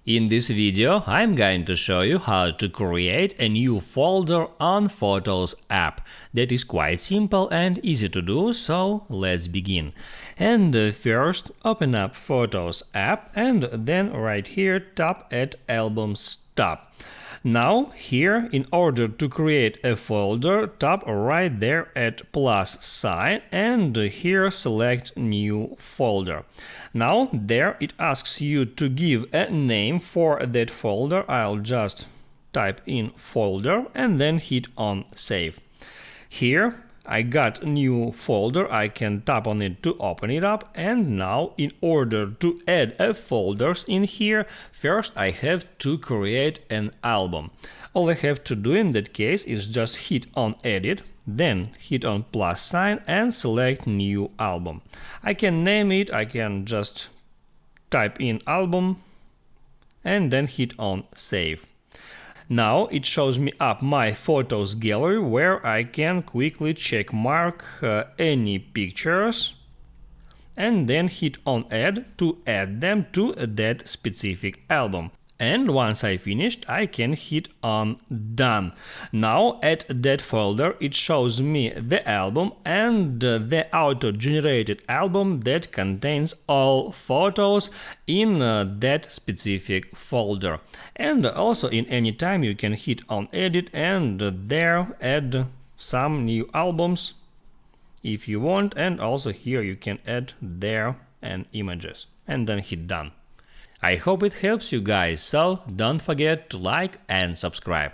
In this video, I'm going to show you how to create a new folder on Photos app. That is quite simple and easy to do, so let's begin. And first, open up Photos app and then right here tap at Albums tab. Now here, in order to create a folder, tap right there at plus sign and here select New Folder. Now there it asks you to give a name for that folder. I'll just type in folder and then hit on Save. Here I got a new folder, I can tap on it to open it up, and now in order to add folders in here, first I have to create an album. All I have to do in that case is just hit on Edit, then hit on plus sign and select New Album. I can name it, I can just type in album and then hit on Save. Now it shows me up my photos gallery where I can quickly check mark any pictures and then hit on add to add them to that specific album. And once I finished, I can hit on done. Now at that folder it shows me the album and the auto-generated album that contains all photos in that specific folder. And also in any time you can hit on edit and there add some new albums if you want, and also here you can add there and images and then hit done. I hope it helps you guys, so don't forget to like and subscribe.